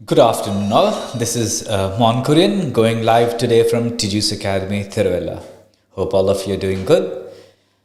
Good afternoon, all. This is Mon Kurian going live today from Tijus Academy, Thiruvalla. Hope all of you are doing good.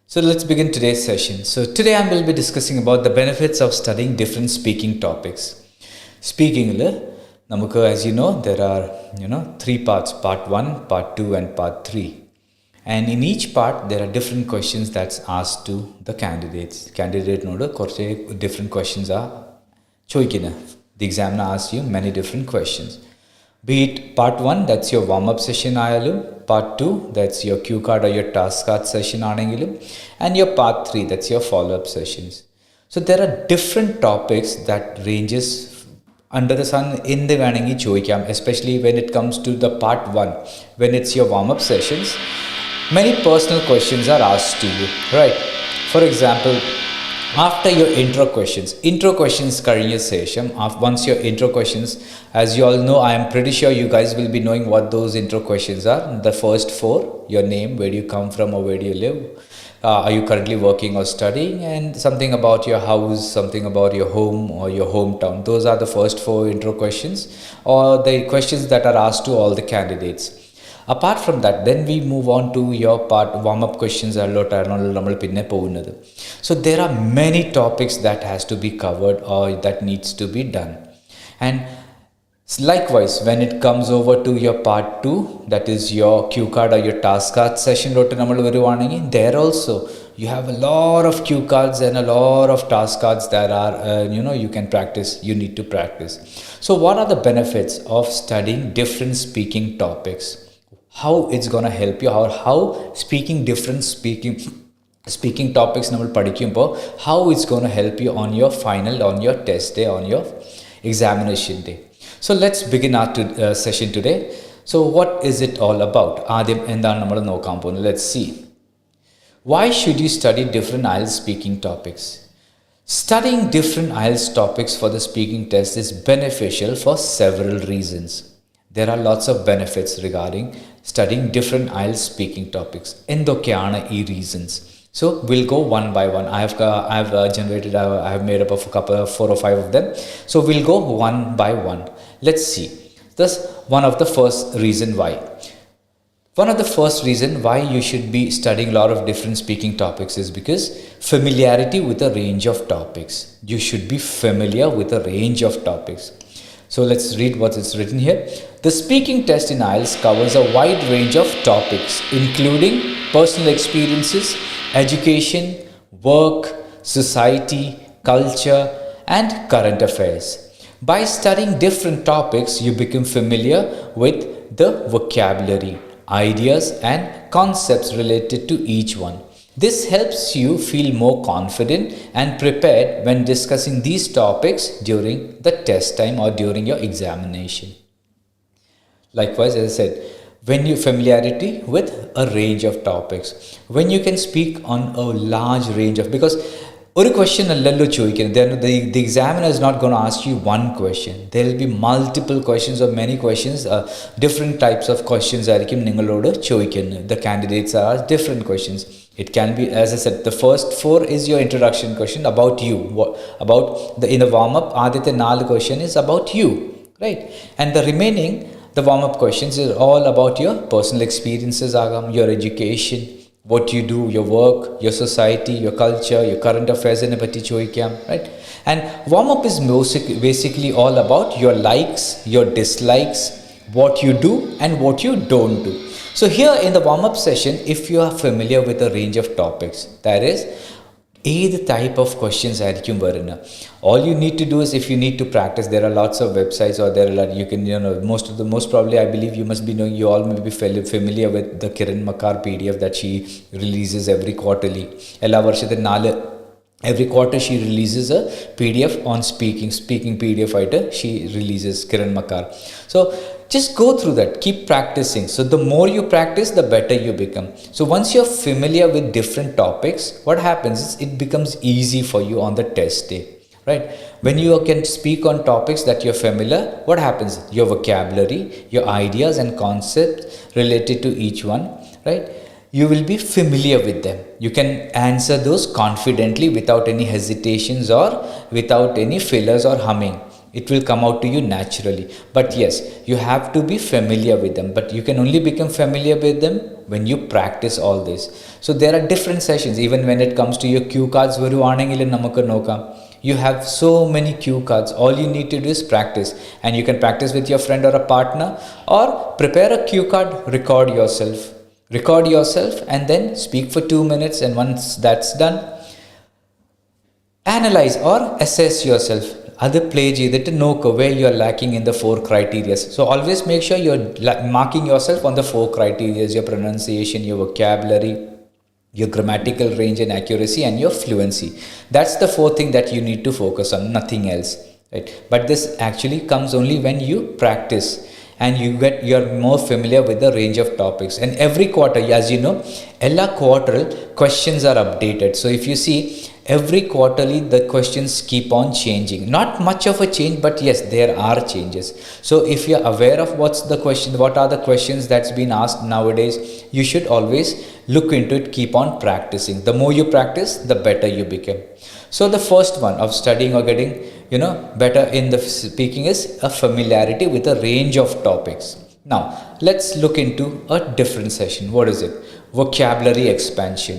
So let's begin today's session. So today I will be discussing about the benefits of studying different speaking topics. Speaking, Namuka, as you know, there are three parts: part one, part two, and part three. And in each part, there are different questions that's asked to the candidates. Candidate note, different questions are choikina. The examiner asks you many different questions. Be it part 1, that's your warm-up session ayalum, part 2, that's your cue card or your task card session anengilum, and your part 3, that's your follow-up sessions. So there are different topics that ranges under the sun in the vanangi choikam, especially when it comes to the part 1, when it's your warm-up sessions. Many personal questions are asked to you, right? For example, after your intro questions കഴിഞ്ഞ ശേഷം, once your intro questions, as you all know, I am pretty sure you guys will be knowing what those intro questions are. The first four: your name, where do you come from or where do you live, are you currently working or studying, and something about your house, something about your home or your hometown. Those are the first four intro questions, or the questions that are asked to all the candidates. Apart from that, then we move on to your part warm-up questions. So there are many topics that has to be covered or that needs to be done. And likewise, when it comes over to your part 2, that is your cue card or your task card session, there also you have a lot of cue cards and a lot of task cards that are you can practice, you need to practice. So what are the benefits of studying different speaking topics? How it's going to help you, or how speaking different speaking topics how it's going to help you on your final, on your test day, on your examination day. So let's begin our session today. So what is it all about? Let's see. Why should you study different IELTS speaking topics? Studying different IELTS topics for the speaking test is beneficial for several reasons. There are lots of benefits regarding studying different IELTS speaking topics. എന്തൊക്കെയാണ് ഈ reasons? So we'll go one by one. I have made up of a couple, 4 or 5 of them. So we'll go one by one. Let's see. Thus, one of the first reason why. One of the first reason why you should be studying a lot of different speaking topics is because familiarity with a range of topics. You should be familiar with a range of topics. So let's read what is written here. The speaking test in IELTS covers a wide range of topics, including personal experiences, education, work, society, culture, and current affairs. By studying different topics, you become familiar with the vocabulary, ideas, and concepts related to each one. This helps you feel more confident and prepared when discussing these topics during the test time or during your examination. Likewise, as I said, when you familiarity with a range of topics, when you can speak on a large range of, because ഒരു question അല്ലല്ലോ ചോദിക്കുന്നത്. The examiner is not going to ask you one question. There will be multiple questions or many questions, different types of questions ആയിരിക്കും നിങ്ങളോട് ചോദിക്കുന്നത്. The candidates are different questions. It can be, as I said, the first 4 is your introduction question about you. In the warm-up, ആദ്യത്തെ 4 question is about you, right? And the remaining, the warm-up questions is all about your personal experiences, your education, what you do, your work, your society, your culture, your current affairs, right? And warm-up is basically all about your likes, your dislikes, what you do and what you don't do. So here in the warm-up session, if you are familiar with a range of topics, that is, either type of questions ആയിരിക്കും വരുന്നത്. All you need to do is, if you need to practice, there are lots of websites, or there are, you can, most probably, I believe you must be knowing, you all may be familiar with the Kiran Makkar PDF that she releases every quarterly. Every quarter she releases a PDF on speaking PDF writer. She releases Kiran Makkar. So just go through that, keep practicing. So the more you practice, the better you become. So once you're familiar with different topics, what happens is it becomes easy for you on the test day, right? When you can speak on topics that you're familiar, what happens? Your vocabulary, your ideas and concepts related to each one, right? You will be familiar with them. You can answer those confidently without any hesitations or without any fillers or humming. It will come out to you naturally. But yes, you have to be familiar with them. But you can only become familiar with them when you practice all this. So there are different sessions. Even when it comes to your cue cards, you have so many cue cards. All you need to do is practice. And you can practice with your friend or a partner, or prepare a cue card, record yourself. Record yourself and then speak for 2 minutes. And once that's done, analyze or assess yourself. Other play ചെയ്തിട്ട് നോക്ക് where you are lacking in the 4 criteria. So always make sure you're marking yourself on the 4 criteria: your pronunciation, your vocabulary, your grammatical range and accuracy, and your fluency. That's the 4th thing that you need to focus on, nothing else, right? But this actually comes only when you practice and you're more familiar with the range of topics. And every quarter, as you know, ella quarter questions are updated. So if you see, every quarterly the questions keep on changing. Not much of a change, but yes, there are changes. So if you're aware of what are the questions that's been asked nowadays, you should always look into it, keep on practicing. The more you practice, the better you become. So the first one of studying or getting better in the speaking is a familiarity with a range of topics. Now let's look into a different session. What is it? Vocabulary expansion.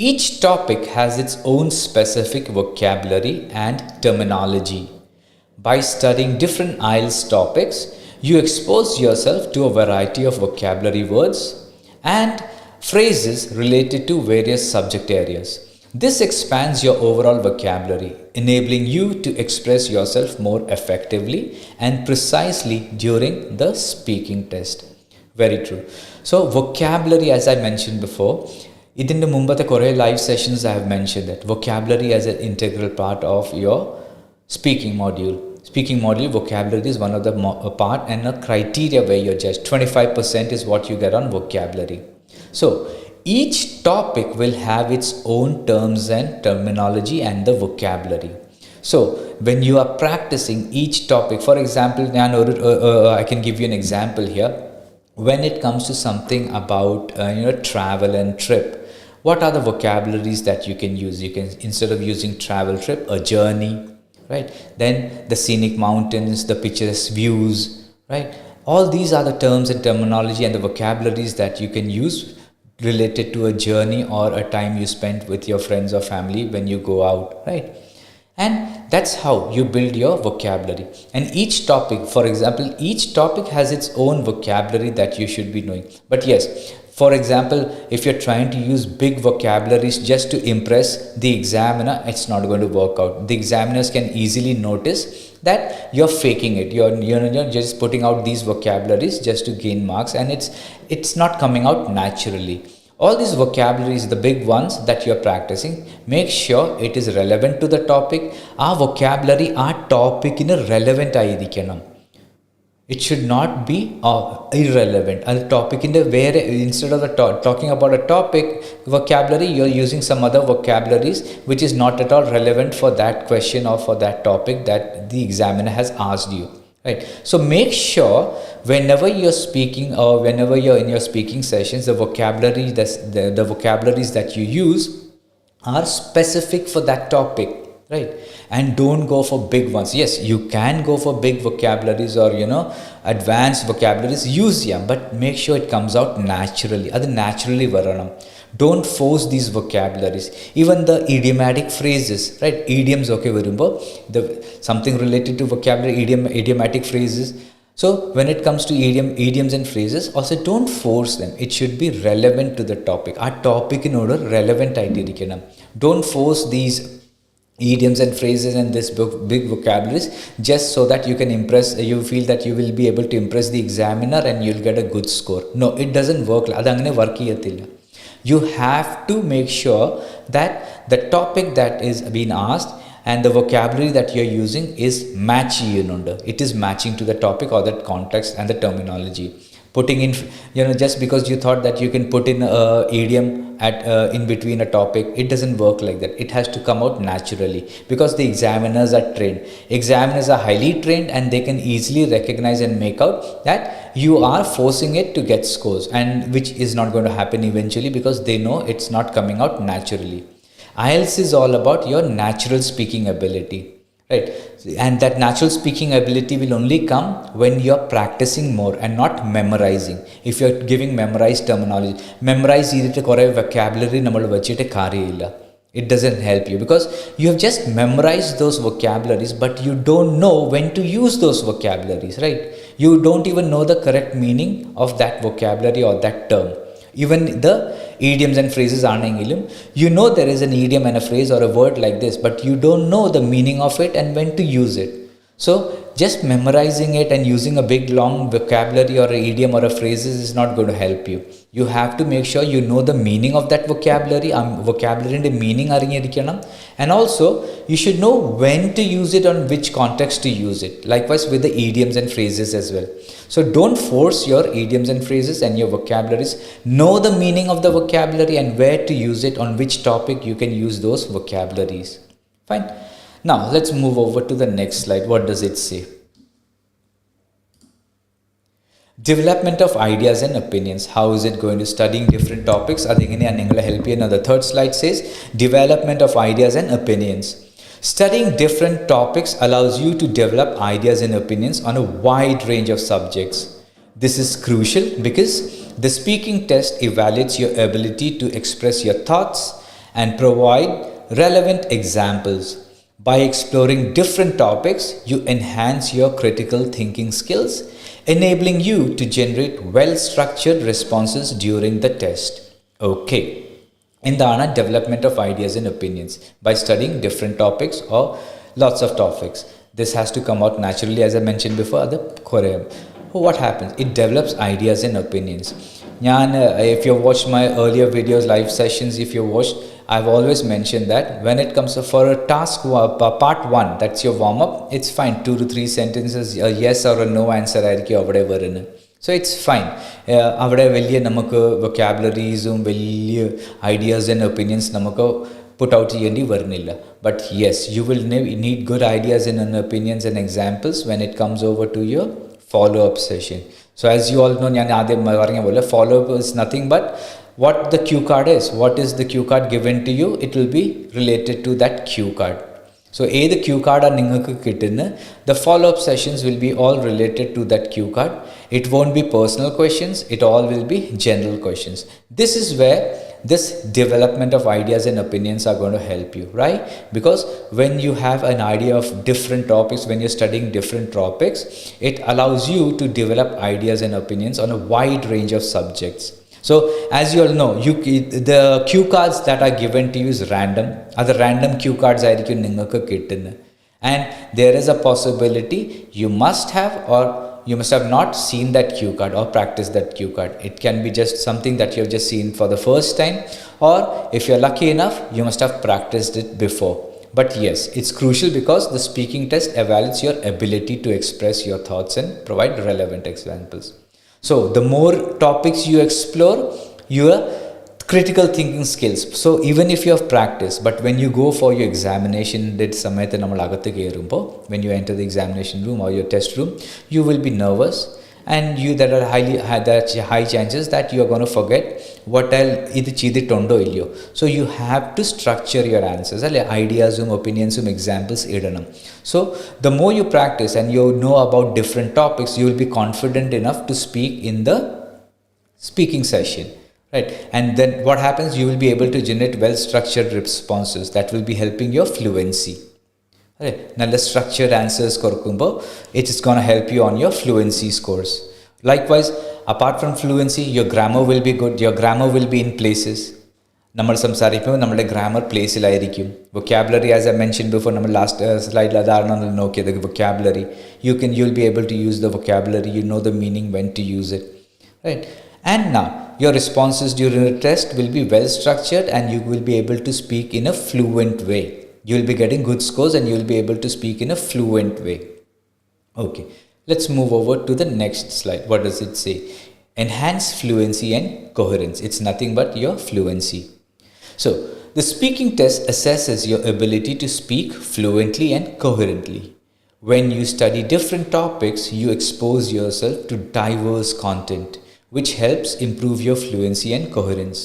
Each topic has its own specific vocabulary and terminology. By studying different IELTS topics, you expose yourself to a variety of vocabulary words and phrases related to various subject areas. This expands your overall vocabulary, enabling you to express yourself more effectively and precisely during the speaking test. Very true. So vocabulary, as I mentioned before, ഇതിൻ്റെ മുമ്പത്തെ കുറേ live sessions I have mention that vocabulary as an integral part of your speaking module. Speaking module, vocabulary is one of the part and a criteria where you're judged. 25% is what you get on vocabulary. So each topic will have its own terms and terminology and the vocabulary. So when you are practicing each topic, for example, I can give you an example here. When it comes to something about travel and trip, what are the vocabularies that you can use? You can, instead of using travel trip, a journey, right? Then the scenic mountains, the picturesque views, right? All these are the terms and terminology and the vocabularies that you can use related to a journey or a time you spent with your friends or family when you go out, right? And that's how you build your vocabulary. And each topic, for example, each topic has its own vocabulary that you should be knowing. But yes, for example, if you're trying to use big vocabularies just to impress the examiner, it's not going to work out. The examiners can easily notice that you're faking it. You're just putting out these vocabularies just to gain marks, and it's not coming out naturally. All these vocabularies, the big ones that you're practicing, make sure it is relevant to the topic. Our vocabulary, our topic in a relevant ayirikanam. It should not be irrelevant. A topic in the where instead of talking about a topic vocabulary, you're using some other vocabularies which is not at all relevant for that question or for that topic that the examiner has asked you. Right. So make sure whenever you're speaking or whenever you're in your speaking sessions, the vocabularies that you use are specific for that topic, right? And don't go for big ones. Yes, you can go for big vocabularies or advanced vocabularies, use them, but make sure it comes out naturally. Adu naturally varanam. Don't force these vocabularies. Even the idiomatic phrases, right? Idioms, okay, varumbo something related to vocabulary, idiomatic phrases. So when it comes to idioms and phrases, also don't force them. It should be relevant to the topic. Our topic in order relevant idea. Don't force these idioms and phrases and this big vocabularies just so that you can you feel that you will be able to impress the examiner and you'll get a good score. No, it doesn't work. Adangane work cheyathilla. You have to make sure that the topic that is being asked and the vocabulary that you're using is matching. It is matching to the topic or that context and the terminology. Putting in, just because you thought that you can put in a idiom in between a topic, it doesn't work like that. It has to come out naturally because the examiners are trained. Examiners are highly trained and they can easily recognize and make out that you are forcing it to get scores, and which is not going to happen eventually because they know it's not coming out naturally. IELTS is all about your natural speaking ability, right? And that natural speaking ability will only come when you're practicing more and not memorizing. If you're giving memorized terminology, memorize ചെയ്തിട്ട് കുറേ vocabulary നമ്മൾ വെച്ചിട്ട് കാര്യമില്ല. It doesn't help you because you have just memorized those vocabularies, but you don't know when to use those vocabularies, right? You don't even know the correct meaning of that vocabulary or that term. Even the idioms and phrases ആണെങ്കിലും, you know there is an idiom and a phrase or a word like this, but you don't know the meaning of it and when to use it. So just memorizing it and using a big long vocabulary or an idiom or a phrases is not going to help you. You have to make sure you know the meaning of that vocabulary. Vocabulary inde meaning അറിഞ്ഞിരിക്കണം, and also you should know when to use it, on which context to use it. Likewise with the idioms and phrases as well. So don't force your idioms and phrases and your vocabularies. Know the meaning of the vocabulary and where to use it, on which topic you can use those vocabularies. Fine. Now let's move over to the next slide. What does it say? Development of ideas and opinions. How is it going to studying different topics? Help you. Now the third slide says development of ideas and opinions. Studying different topics allows you to develop ideas and opinions on a wide range of subjects. This is crucial because the speaking test evaluates your ability to express your thoughts and provide relevant examples. By exploring different topics, you enhance your critical thinking skills, enabling you to generate well-structured responses during the test. Okay. എന്താണ് development of ideas and opinions? By studying different topics or lots of topics. This has to come out naturally, as I mentioned before. What happens? It develops ideas and opinions. If you watched my earlier videos, live sessions, if you watched, I've always mentioned that when it comes to for a task, part 1, that's your warm-up, it's fine. 2 to 3 sentences, a yes or a no answer ആയിരിക്കും അവിടെ വരുന്നത്. So it's fine. അവിടെ വലിയ നമുക്ക് vocabularies-ഉം വലിയ ideas and opinions നമുക്ക് put out ചെയ്യേണ്ടി വരുന്നില്ല. But yes, you will need good ideas and opinions and examples when it comes over to your follow-up session. So as you all know, ഞാൻ ആദ്യം പറഞ്ഞ പോലെ follow-up is nothing but what the cue card is. What is the cue card given to you? It will be related to that cue card. So the cue card are നിങ്ങൾക്ക് കിട്ടുന്ന, the follow-up sessions will be all related to that cue card. It won't be personal questions. It all will be general questions. This is where this development of ideas and opinions are going to help you, right? Because when you have an idea of different topics, when you're studying different topics, it allows you to develop ideas and opinions on a wide range of subjects. So as you all know, the cue cards that are given to you is random. Other random cue cards ആയിരിക്കും നിങ്ങൾക്ക് കിട്ടുന്നത്. And there is a possibility you must have, or you must have not seen that cue card or practiced that cue card. It can be just something that you have just seen for the first time, or if you're lucky enough, you must have practiced it before. But yes, it's crucial because the speaking test evaluates your ability to express your thoughts and provide relevant examples. So the more topics you explore, your critical thinking skills. So even if you have practice, but when you go for your examination, when you enter the examination room or your test room, you will be nervous, and there are high chances that you are going to forget what idu cheyidittundo illiyo. So you have to structure your answers, ideas, opinions, examples idanam. So the more you practice and you know about different topics, you will be confident enough to speak in the speaking session, right? And then what happens? You will be able to generate well structured responses that will be helping your fluency. Nalla structured answers korukumbo, it is going to help you on your fluency scores. Likewise, apart from fluency, your grammar will be good. Your grammar will be in places. നമ്മൾ സംസാരിക്കുമ്പോൾ നമ്മുടെ grammar പ്ലേസിലായിരിക്കും. Vocabulary, as I mention before, നമ്മൾ last സ്ലൈഡിൽ അതാണ് നോക്കിയത്. Vocabulary, you'll be able to use the vocabulary. You know the meaning, when to use it, right? And now your responses during the test will be well structured, and you will be able to speak in a fluent way. You will be getting good scores, and you will be able to speak in a fluent way. Okay, let's move over to the next slide. What does it say? Enhance fluency and coherence. It's nothing but your fluency. So the speaking test assesses your ability to speak fluently and coherently. When you study different topics, you expose yourself to diverse content, which helps improve your fluency and coherence.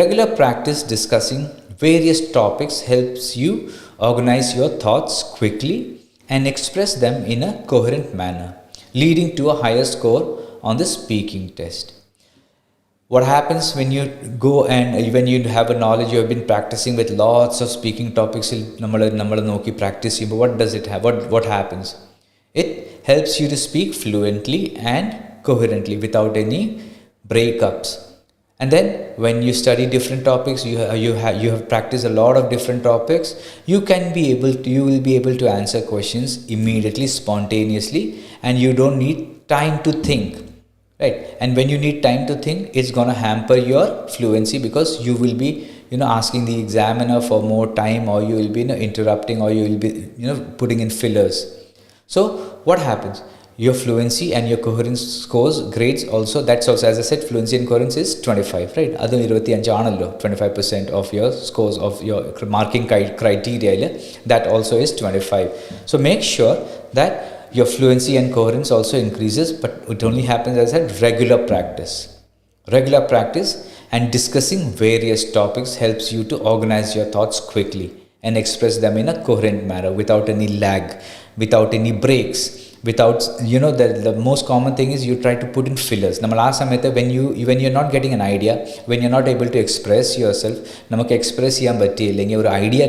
Regular practice discussing various topics helps you organize your thoughts quickly and express them in a coherent manner, leading to a higher score on the speaking test. What happens when you go and when you have a knowledge, you have been practicing with lots of speaking topics, practice, what does it have? What happens? It helps you to speak fluently and coherently without any breakups. And then when you study different topics, you have practiced a lot of different topics, you will be able to answer questions immediately, spontaneously, and you don't need time to think. Right? And when you need time to think, it's going to hamper your fluency, because you will be asking the examiner for more time, or you will be interrupting, or you will be putting in fillers. So what happens? Your fluency and your coherence scores grades also, that's also, as I said, fluency and coherence is 25, right? Adu 25% of your scores of your marking criteria, that also is 25. So make sure that your fluency and coherence also increases, but it only happens, as I said, regular practice. Regular practice and discussing various topics helps you to organize your thoughts quickly and express them in a coherent manner without any lag, without any breaks, without the most common thing is you try to put in fillers. When you're not getting an idea, when you're not able to express yourself, express or idea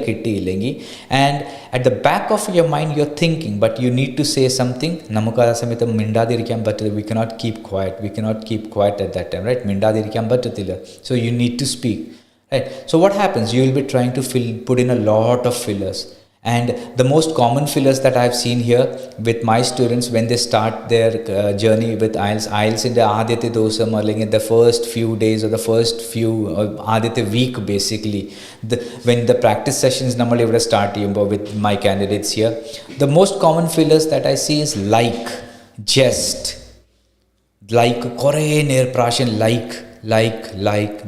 and at the back of your mind you're thinking, but you need to say something. We cannot keep quiet at that time, right? So you need to speak, right? So what happens? You will be trying to put in a lot of fillers. And the most common fillers that I've seen here with my students when they start their journey with IELTS in the Aditya Dosam, or in the first few days or the first few Aditya week, basically, when the practice sessions normally would start with my candidates here, the most common fillers that I see is like, just, like,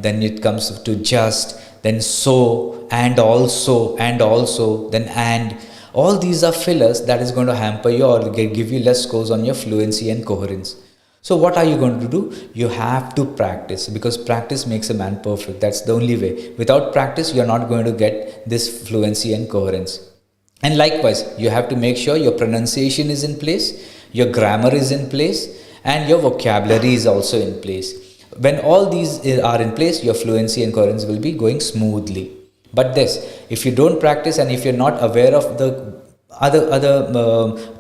then it comes to just, then so, and also, then and. All these are fillers that is going to hamper you or give you less scores on your fluency and coherence. So what are you going to do? You have to practice, because practice makes a man perfect. That's the only way. Without practice, you're not going to get this fluency and coherence. And likewise, you have to make sure your pronunciation is in place, your grammar is in place, and your vocabulary is also in place. When all these are in place, your fluency and coherence will be going smoothly. But if you don't practice and if you're not aware of the other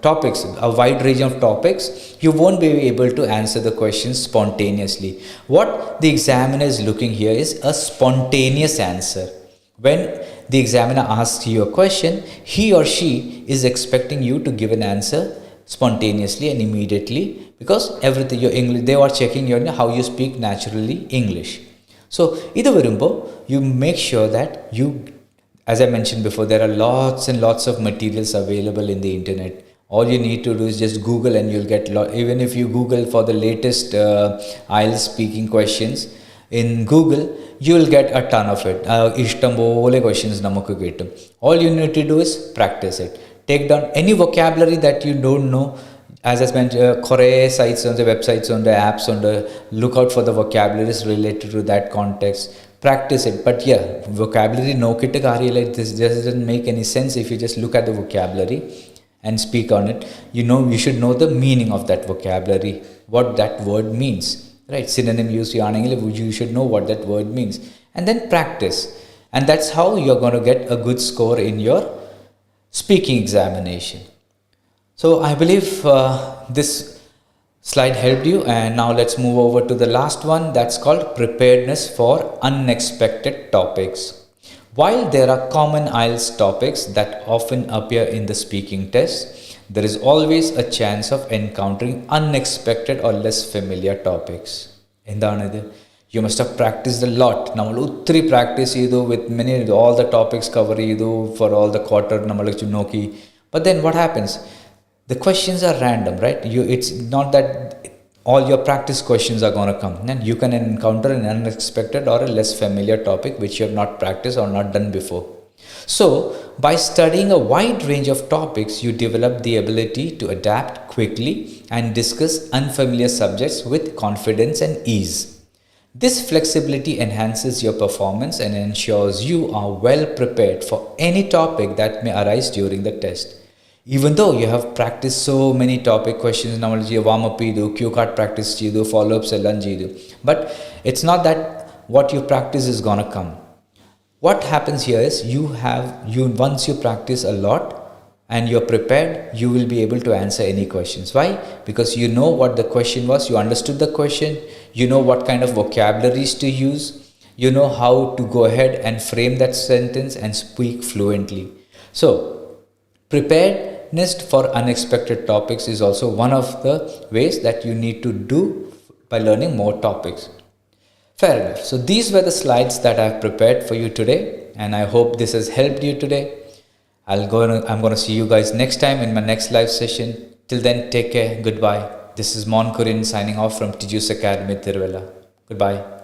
topics, a wide range of topics, you won't be able to answer the questions spontaneously. What the examiner is looking here is a spontaneous answer. When the examiner asks you a question, he or she is expecting you to give an answer spontaneously and immediately, because everything your English, they are checking how you speak naturally English. So you make sure that as I mentioned before, there are lots and lots of materials available in the internet. All you need to do is just Google, and you'll get even if you Google for the latest IELTS speaking questions in Google, you will get a ton of it. Questions all you need to do is practice it. Take down any vocabulary that you don't know. As I mentioned, sites on the websites, on the apps, look out for the vocabularies related to that context. Practice it. But yeah, vocabulary this doesn't make any sense if you just look at the vocabulary and speak on it. You should know the meaning of that vocabulary, what that word means. Right? Synonym use, you should know what that word means. And then practice. And that's how you're going to get a good score in your speaking examination. So I believe this slide helped you, and now let's move over to the last one, that's called preparedness for unexpected topics. While there are common IELTS topics that often appear in the speaking test, there is always a chance of encountering unexpected or less familiar topics. You must have practiced a lot. Namal practice with all the topics cover for all the quarter. But then what happens? The questions are random, right? It's not that all your practice questions are going to come. And you can encounter an unexpected or a less familiar topic which you have not practiced or not done before. So, by studying a wide range of topics, you develop the ability to adapt quickly and discuss unfamiliar subjects with confidence and ease. This flexibility enhances your performance and ensures you are well prepared for any topic that may arise during the test. Even though you have practiced so many topic questions, normally warm up cue card practice follow ups but it's not that what you practice is gonna come. What happens here is you once you practice a lot and you're prepared, you will be able to answer any questions. Why? Because you know what the question was, you understood the question, you know what kind of vocabularies to use, you know how to go ahead and frame that sentence and speak fluently. So preparedness for unexpected topics is also one of the ways that you need to do by learning more topics. Fair enough. So these were the slides that I've prepared for you today, and I hope this has helped you today. I'm going to see you guys next time in my next live session. Till then, take care. Goodbye. This is Mon Kurin signing off from Tijus Academy, Tiruvalla. Goodbye.